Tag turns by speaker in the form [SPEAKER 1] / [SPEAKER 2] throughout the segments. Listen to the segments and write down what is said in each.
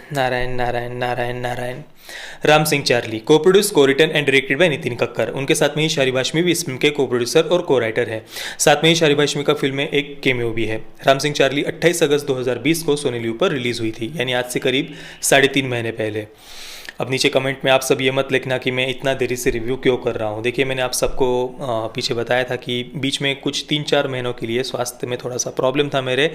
[SPEAKER 1] Narayan Narayan Narayan Narayan. Ram Singh Charlie को produce को return and directed by Nitin Kakkar. उनके साथ में ही शारिब हाशमी भी इस फिल्म के को प्रोड्यूसर और को राइटर है। साथ में ही शारिब हाशमी का फिल्म में एक केमियो भी है। राम सिंह चार्ली 28 अगस्त 2020 को सोनी लिव पर रिलीज हुई थी, यानी आज से करीब 3.5 महीने पहले। अब नीचे कमेंट में आप सब ये मत लिखना कि मैं इतना देरी से रिव्यू क्यों कर रहा हूँ। देखिए, मैंने आप सबको पीछे बताया था कि बीच में कुछ 3-4 महीनों के लिए स्वास्थ्य में थोड़ा सा प्रॉब्लम था मेरे,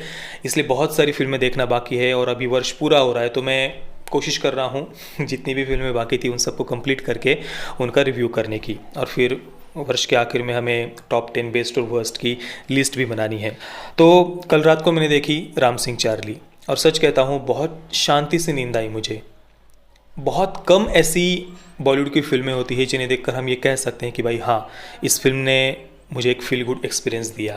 [SPEAKER 1] इसलिए बहुत सारी फिल्में देखना बाकी है और अभी वर्ष पूरा हो रहा है, तो मैं कोशिश कर रहा हूँ जितनी भी फिल्में बाकी थी उन सबको कंप्लीट करके उनका रिव्यू करने की, और फिर वर्ष के आखिर में हमें टॉप 10 बेस्ट और वर्स्ट की लिस्ट भी बनानी है। तो कल रात को मैंने देखी राम सिंह चार्ली, और सच कहता हूँ बहुत शांति से नींद आई मुझे। बहुत कम ऐसी बॉलीवुड की फिल्में होती है जिन्हें देखकर हम ये कह सकते हैं कि भाई हाँ, इस फिल्म ने मुझे एक फील गुड एक्सपीरियंस दिया।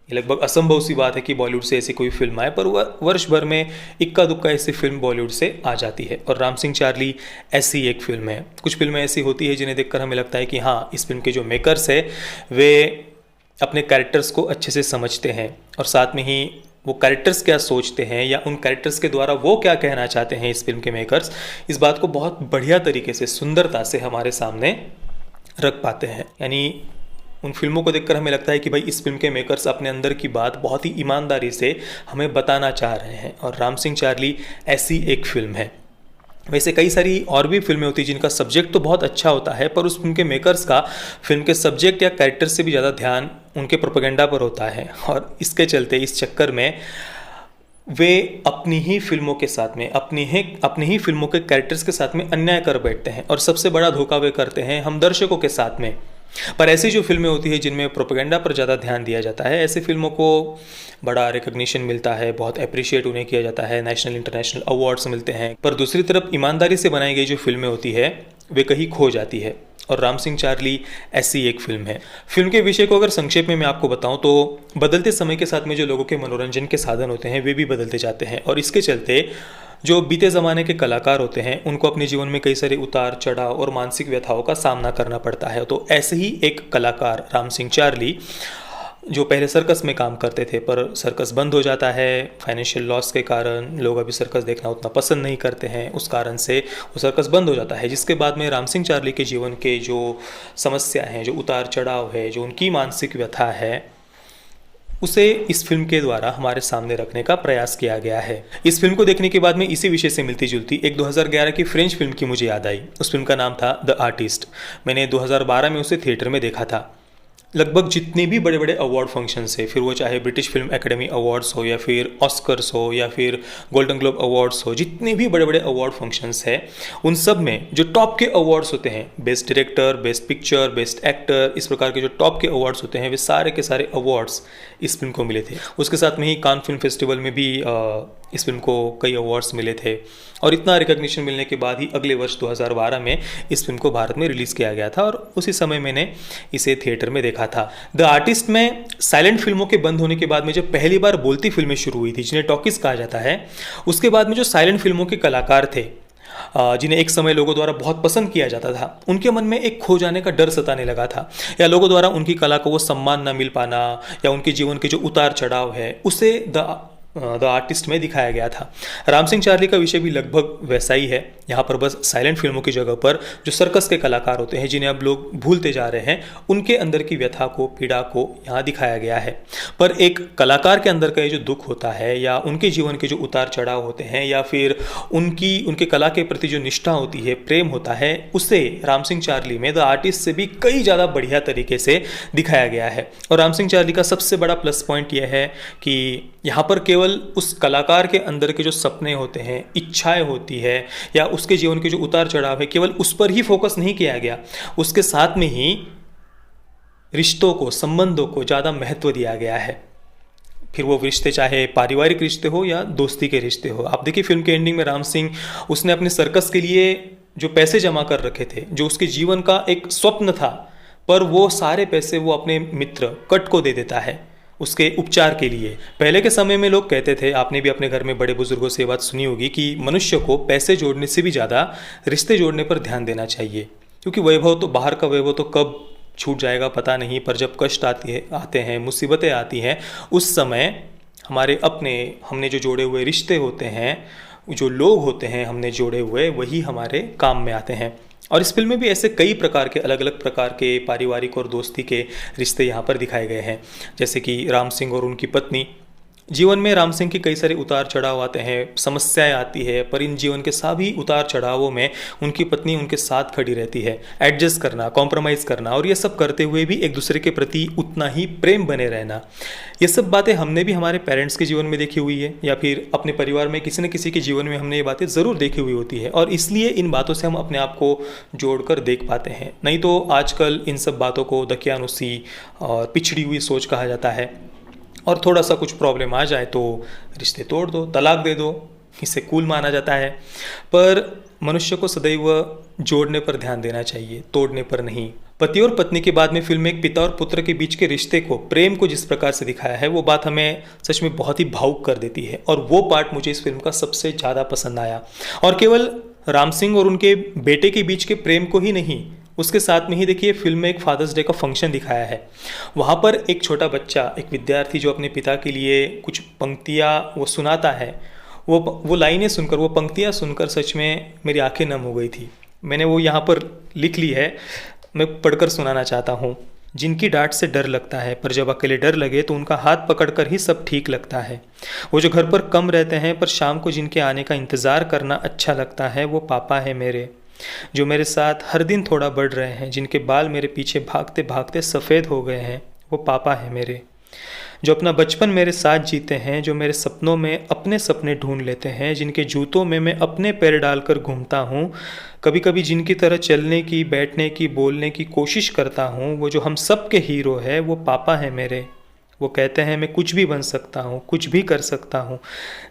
[SPEAKER 1] ये लगभग असंभव सी बात है कि बॉलीवुड से ऐसी कोई फिल्म आए, पर वर्ष भर में इक्का दुक्का ऐसी फिल्म बॉलीवुड से आ जाती है, और राम सिंह चार्ली ऐसी एक फिल्म है। कुछ फिल्में ऐसी होती है जिन्हें देखकर हमें लगता है कि हाँ, इस फिल्म के जो मेकर्स है वे अपने कैरेक्टर्स को अच्छे से समझते हैं, और साथ में ही वो कैरेक्टर्स क्या सोचते हैं या उन कैरेक्टर्स के द्वारा वो क्या कहना चाहते हैं इस फिल्म के मेकर्स, इस बात को बहुत बढ़िया तरीके से, सुंदरता से हमारे सामने रख पाते हैं। यानी उन फिल्मों को देखकर हमें लगता है कि भाई इस फिल्म के मेकर्स अपने अंदर की बात बहुत ही ईमानदारी से हमें बताना चाह रहे हैं, और राम सिंह चार्ली ऐसी एक फिल्म है। वैसे कई सारी और भी फिल्में होती हैं जिनका सब्जेक्ट तो बहुत अच्छा होता है, पर उस फिल्म के मेकर्स का फिल्म के सब्जेक्ट या कैरेक्टर से भी ज़्यादा ध्यान उनके प्रोपेगेंडा पर होता है, और इसके चलते इस चक्कर में वे अपनी ही फिल्मों के साथ में अपनी ही फिल्मों के कैरेक्टर्स के साथ में अन्याय कर बैठते हैं, और सबसे बड़ा धोखा वे करते हैं हम दर्शकों के साथ में। पर ऐसी जो फिल्में होती है जिनमें प्रोपेगेंडा पर ज़्यादा ध्यान दिया जाता है, ऐसी फिल्मों को बड़ा रिकग्निशन मिलता है, बहुत अप्रिशिएट उन्हें किया जाता है, नेशनल इंटरनेशनल अवार्ड्स मिलते हैं। पर दूसरी तरफ ईमानदारी से बनाई गई जो फिल्में होती है वे कहीं खो जाती है, और राम सिंह चार्ली ऐसी एक फिल्म है। फिल्म के विषय को अगर संक्षेप में मैं आपको बताऊं तो बदलते समय के साथ में जो लोगों के मनोरंजन के साधन होते हैं वे भी बदलते जाते हैं, और इसके चलते जो बीते ज़माने के कलाकार होते हैं उनको अपने जीवन में कई सारे उतार चढ़ाव और मानसिक व्यथाओं का सामना करना पड़ता है। तो ऐसे ही एक कलाकार राम सिंह चार्ली, जो पहले सर्कस में काम करते थे, पर सर्कस बंद हो जाता है फाइनेंशियल लॉस के कारण, लोग अभी सर्कस देखना उतना पसंद नहीं करते हैं, उस कारण से वो सर्कस बंद हो जाता है, जिसके बाद में राम सिंह चार्ली के जीवन के जो समस्या हैं, जो उतार चढ़ाव है, जो उनकी मानसिक व्यथा है, उसे इस फिल्म के द्वारा हमारे सामने रखने का प्रयास किया गया है। इस फिल्म को देखने के बाद में इसी विषय से मिलती जुलती एक 2011 की फ्रेंच फिल्म की मुझे याद आई। उस फिल्म का नाम था द आर्टिस्ट। मैंने 2012 में उसे थिएटर में देखा था। लगभग जितने भी बड़े बड़े अवार्ड फंक्शंस है, फिर वो चाहे ब्रिटिश फिल्म एकेडमी अवार्ड्स हो या फिर ऑस्कर्स हो या फिर गोल्डन ग्लोब अवार्ड्स हो, जितने भी बड़े बड़े अवार्ड फंक्शंस है उन सब में जो टॉप के अवार्ड्स होते हैं, best director, best picture, best actor, इस प्रकार के जो टॉप के अवार्ड्स होते हैं वे सारे के सारे अवार्ड्स इस फिल्म को मिले थे। उसके साथ में ही कान फिल्म फेस्टिवल में भी इस फिल्म को कई अवार्ड्स मिले थे, और इतना रिकग्निशन मिलने के बाद ही अगले वर्ष 2012 में इस फिल्म को भारत में रिलीज़ किया गया था, और उसी समय मैंने इसे थिएटर में देखा था। द आर्टिस्ट में साइलेंट फिल्मों के बंद होने के बाद में जब पहली बार बोलती फिल्में शुरू हुई थी, जिन्हें टॉकीज कहा जाता है, उसके बाद में जो साइलेंट फिल्मों के कलाकार थे, जिन्हें एक समय लोगों द्वारा बहुत पसंद किया जाता था, उनके मन में एक खो जाने का डर सताने लगा था, या लोगों द्वारा उनकी कला को वो सम्मान न मिल पाना, या उनके जीवन के जो उतार चढ़ाव है उसे द आर्टिस्ट में दिखाया गया था। राम सिंह चार्ली का विषय भी लगभग वैसा ही है। यहाँ पर बस साइलेंट फिल्मों की जगह पर जो सर्कस के कलाकार होते हैं, जिन्हें अब लोग भूलते जा रहे हैं, उनके अंदर की व्यथा को, पीड़ा को यहाँ दिखाया गया है। पर एक कलाकार के अंदर का ये जो दुख होता है, या उनके जीवन के जो उतार चढ़ाव होते हैं, या फिर उनके कला के प्रति जो निष्ठा होती है, प्रेम होता है, उसे राम सिंह चार्ली में द आर्टिस्ट से भी कई ज़्यादा बढ़िया तरीके से दिखाया गया है। और राम सिंह चार्ली का सबसे बड़ा प्लस पॉइंट यह है कि यहाँ पर केवल उस कलाकार के अंदर के जो सपने होते हैं, इच्छाएं होती है, या उसके जीवन के जो उतार चढ़ाव है, केवल उस पर ही फोकस नहीं किया गया, उसके साथ में ही रिश्तों को, संबंधों को ज़्यादा महत्व दिया गया है। फिर वो रिश्ते चाहे पारिवारिक रिश्ते हो या दोस्ती के रिश्ते हो। आप देखिए फिल्म के एंडिंग में राम सिंह, उसने अपने सर्कस के लिए जो पैसे जमा कर रखे थे, जो उसके जीवन का एक स्वप्न था, पर वो सारे पैसे वो अपने मित्र कट को दे देता है उसके उपचार के लिए। पहले के समय में लोग कहते थे, आपने भी अपने घर में बड़े बुजुर्गों से ये बात सुनी होगी, कि मनुष्य को पैसे जोड़ने से भी ज़्यादा रिश्ते जोड़ने पर ध्यान देना चाहिए, क्योंकि वैभव तो, बाहर का वैभव तो कब छूट जाएगा पता नहीं, पर जब कष्ट आते हैं, मुसीबतें आती हैं, उस समय हमने जो जोड़े हुए रिश्ते होते हैं जो लोग होते हैं हमने जोड़े हुए, वही हमारे काम में आते हैं। और इस फिल्म में भी ऐसे कई प्रकार के, अलग अलग प्रकार के पारिवारिक और दोस्ती के रिश्ते यहाँ पर दिखाए गए हैं। जैसे कि राम सिंह और उनकी पत्नी। जीवन में राम सिंह के कई सारे उतार चढ़ाव आते हैं, समस्याएं आती है, पर इन जीवन के सभी उतार चढ़ावों में उनकी पत्नी उनके साथ खड़ी रहती है। एडजस्ट करना, कॉम्प्रोमाइज़ करना, और ये सब करते हुए भी एक दूसरे के प्रति उतना ही प्रेम बने रहना। ये सब बातें हमने भी हमारे पेरेंट्स के जीवन में देखी हुई है, या फिर अपने परिवार में किसी न किसी के जीवन में हमने ये बातें ज़रूर देखी हुई होती है, और इसलिए इन बातों से हम अपने आप को जोड़कर देख पाते हैं। नहीं तो आजकल इन सब बातों को दकियानुसी और पिछड़ी हुई सोच कहा जाता है, और थोड़ा सा कुछ प्रॉब्लम आ जाए तो रिश्ते तोड़ दो, तलाक दे दो, इसे कूल माना जाता है। पर मनुष्य को सदैव जोड़ने पर ध्यान देना चाहिए, तोड़ने पर नहीं। पति और पत्नी के बाद में फिल्म में एक पिता और पुत्र के बीच के रिश्ते को, प्रेम को जिस प्रकार से दिखाया है, वो बात हमें सच में बहुत ही भावुक कर देती है, और वो पार्ट मुझे इस फिल्म का सबसे ज़्यादा पसंद आया। और केवल राम सिंह और उनके बेटे के बीच के प्रेम को ही नहीं, उसके साथ में ही देखिए फिल्म में एक फादर्स डे का फंक्शन दिखाया है। वहाँ पर एक छोटा बच्चा, एक विद्यार्थी जो अपने पिता के लिए कुछ पंक्तियाँ वो सुनाता है, वो लाइनें सुनकर, वो पंक्तियाँ सुनकर सच में मेरी आंखें नम हो गई थी। मैंने वो यहाँ पर लिख ली है, मैं पढ़कर सुनाना चाहता हूँ। जिनकी डांट से डर लगता है, पर जब अकेले डर लगे तो उनका हाथ पकड़कर ही सब ठीक लगता है। वो जो घर पर कम रहते हैं, पर शाम को जिनके आने का इंतज़ार करना अच्छा लगता है, वो पापा है मेरे। जो मेरे साथ हर दिन थोड़ा बढ़ रहे हैं, जिनके बाल मेरे पीछे भागते भागते सफ़ेद हो गए हैं, वो पापा है मेरे। जो अपना बचपन मेरे साथ जीते हैं, जो मेरे सपनों में अपने सपने ढूंढ लेते हैं, जिनके जूतों में मैं अपने पैर डालकर घूमता हूँ, कभी कभी जिनकी तरह चलने की, बैठने की, बोलने की कोशिश करता हूँ, वो जो हम सब के हीरो है, वो पापा है मेरे। वो कहते हैं मैं कुछ भी बन सकता हूँ, कुछ भी कर सकता हूँ,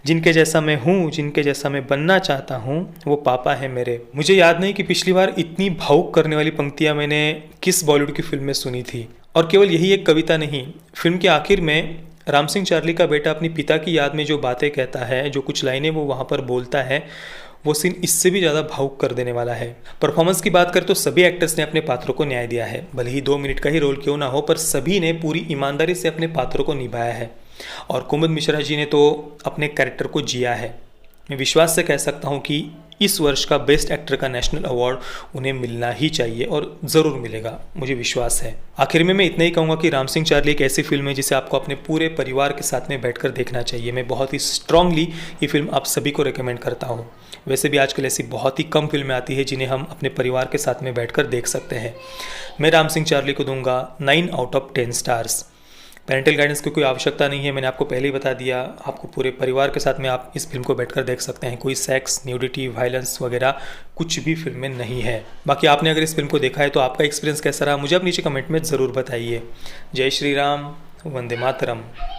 [SPEAKER 1] जिनके जैसा मैं हूँ, जिनके जैसा मैं बनना चाहता हूँ, वो पापा है मेरे। मुझे याद नहीं कि पिछली बार इतनी भावुक करने वाली पंक्तियाँ मैंने किस बॉलीवुड की फिल्म में सुनी थी। और केवल यही एक कविता नहीं, फिल्म के आखिर में राम सिंह चार्ली का बेटा अपनी पिता की याद में जो बातें कहता है, जो कुछ लाइनें वो वहाँ पर बोलता है, वो सीन इससे भी ज़्यादा भावुक कर देने वाला है। परफॉर्मेंस की बात करें तो सभी एक्टर्स ने अपने पात्रों को न्याय दिया है, भले ही 2 मिनट का ही रोल क्यों ना हो, पर सभी ने पूरी ईमानदारी से अपने पात्रों को निभाया है। और कुमुद मिश्रा जी ने तो अपने कैरेक्टर को जिया है। मैं विश्वास से कह सकता हूँ कि इस वर्ष का बेस्ट एक्टर का नेशनल अवार्ड उन्हें मिलना ही चाहिए, और ज़रूर मिलेगा, मुझे विश्वास है। आखिर में मैं इतना ही कहूँगा कि राम सिंह चार्ली एक ऐसी फिल्म है जिसे आपको अपने पूरे परिवार के साथ में बैठकर देखना चाहिए। मैं बहुत ही स्ट्रांगली ये फिल्म आप सभी को रिकमेंड करता हूँ। वैसे भी आजकल ऐसी बहुत ही कम फिल्में आती है जिन्हें हम अपने परिवार के साथ में बैठकर देख सकते हैं। मैं राम सिंह चार्ली को दूंगा 9 out of 10 stars. Parental guidance की कोई आवश्यकता नहीं है, मैंने आपको पहले ही बता दिया। आपको पूरे परिवार के साथ में आप इस फिल्म को बैठकर देख सकते हैं। कोई सेक्स, न्यूडिटी, वायलेंस वगैरह कुछ भी फिल्म में नहीं है। बाकी आपने अगर इस फिल्म को देखा है तो आपका एक्सपीरियंस कैसा रहा, मुझे आप नीचे कमेंट में ज़रूर बताइए। जय श्री राम, वंदे मातरम।